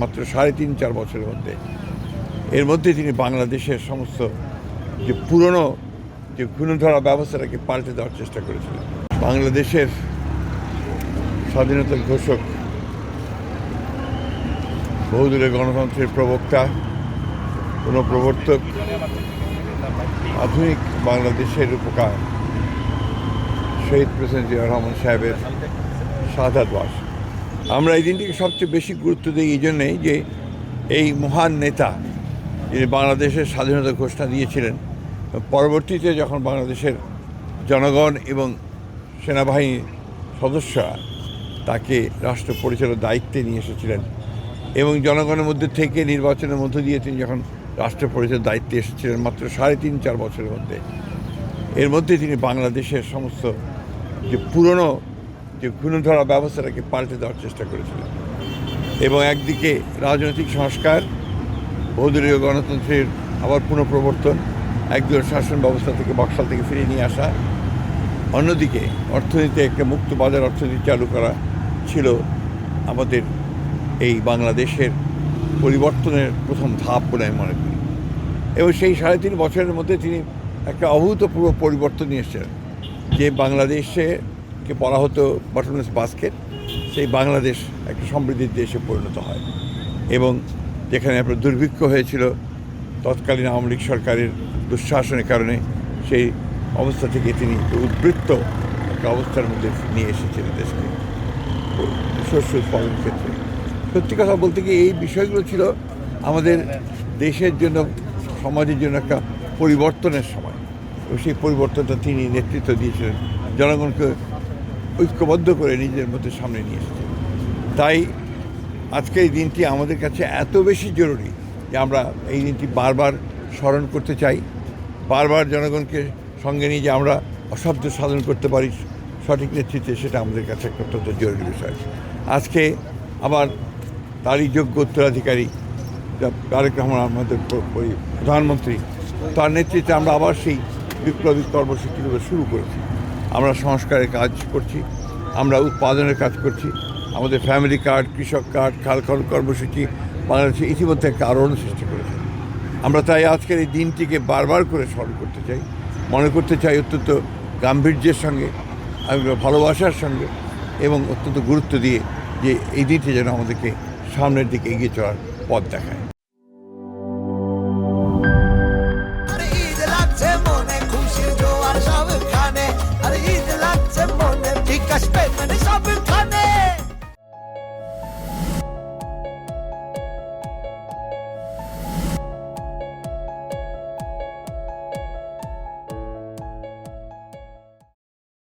মাত্র ৩.৫-৪ বছরের মধ্যে এর মধ্যে তিনি বাংলাদেশের সমস্ত যে পুরনো যে গুণধরা ব্যবস্থাটাকে পাল্টে দেওয়ার চেষ্টা করেছিলেন। বাংলাদেশের স্বাধীনতার ঘোষক, বহুদলীয় গণতন্ত্রের প্রবক্তা, পুনঃপ্রবর্তক, আধুনিক বাংলাদেশের রূপকার শহীদ প্রেসিডেন্ট জিয়াউর রহমান সাহেবের শাহাদাত বার্ষ। আমরা এই দিনটিকে সবচেয়ে বেশি গুরুত্ব দিই এই জন্যেই যে এই মহান নেতা যিনি বাংলাদেশের স্বাধীনতা ঘোষণা দিয়েছিলেন, পরবর্তীতে যখন বাংলাদেশের জনগণ এবং সেনাবাহিনীর সদস্যরা তাকে রাষ্ট্র পরিচালনার দায়িত্বে নিয়ে এসেছিলেন এবং জনগণের মধ্যে থেকে নির্বাচনের মধ্য দিয়ে তিনি যখন রাষ্ট্র পরিচালনার দায়িত্বে এসেছিলেন মাত্র ৩.৫-৪ বছরের মধ্যে এর মধ্যে তিনি বাংলাদেশের সমস্ত যে পুরনো যে গুণধরা ব্যবস্থাটাকে পাল্টে দেওয়ার চেষ্টা করেছিলেন এবং একদিকে রাজনৈতিক সংস্কার, বহুদলীয় গণতন্ত্রের আবার পুনঃপ্রবর্তন, একদলীয় শাসন ব্যবস্থা থেকে বক্সাল থেকে ফিরিয়ে নিয়ে আসা, অন্যদিকে অর্থনীতিতে একটা মুক্ত বাজার অর্থনীতি চালু করা ছিল আমাদের এই বাংলাদেশের পরিবর্তনের প্রথম ধাপ বলে আমি মনে করি। এবং সেই ৩.৫ বছরের মধ্যে তিনি একটা অভূতপূর্ব পরিবর্তন নিয়ে এসেছিলেন। যে বাংলাদেশকে বলা হতো বটমলেস বাস্কেট, সেই বাংলাদেশ একটা সমৃদ্ধির দেশে পরিণত হয় এবং যেখানে আপনার দুর্ভিক্ষ হয়েছিল তৎকালীন আওয়ামী লীগ সরকারের দুঃশাসনের কারণে, সেই অবস্থা থেকে তিনি উদ্বৃত্ত একটা অবস্থার মধ্যে নিয়ে এসেছিলেন দেশকে শস্য উৎপাদনের ক্ষেত্রে। সত্যি কথা বলতে গিয়ে এই বিষয়গুলো ছিল আমাদের দেশের জন্য, সমাজের জন্য একটা পরিবর্তনের সময় এবং সেই পরিবর্তনটা তিনি নেতৃত্ব দিয়েছিলেন, জনগণকে ঐক্যবদ্ধ করে নিজের মধ্যে সামনে নিয়ে এসেছিলেন। তাই আজকে এই দিনটি আমাদের কাছে এত বেশি জরুরি যে আমরা এই দিনটি বারবার স্মরণ করতে চাই, বারবার জনগণকে সঙ্গে নিয়ে যে আমরা অসাধ্য সাধন করতে পারি সঠিক নেতৃত্বে, সেটা আমাদের কাছে একটা অত্যন্ত জরুরি বিষয়। আজকে আবার তারই যোগ্য উত্তরাধিকারী তারেক রহমান আমাদের প্রধানমন্ত্রী, তার নেতৃত্বে আমরা আবার সেই বিপ্লবী কর্মসূচিগুলো শুরু করেছি। আমরা সংস্কারের কাজ করছি, আমরা উৎপাদনের কাজ করছি, আমাদের ফ্যামিলি কার্ড, কৃষক কার্ড, খাল কর্মসূচি বাংলাদেশে ইতিমধ্যে একটা আলোড়ন সৃষ্টি করেছে। আমরা তাই আজকের এই দিনটিকে বারবার করে স্মরণ করতে চাই, মনে করতে চাই অত্যন্ত গাম্ভীর্যের সঙ্গে, ভালোবাসার সঙ্গে এবং অত্যন্ত গুরুত্ব দিয়ে যে এই দিনটি যেন আমাদেরকে সামনের দিকে এগিয়ে চলার পথ দেখায়।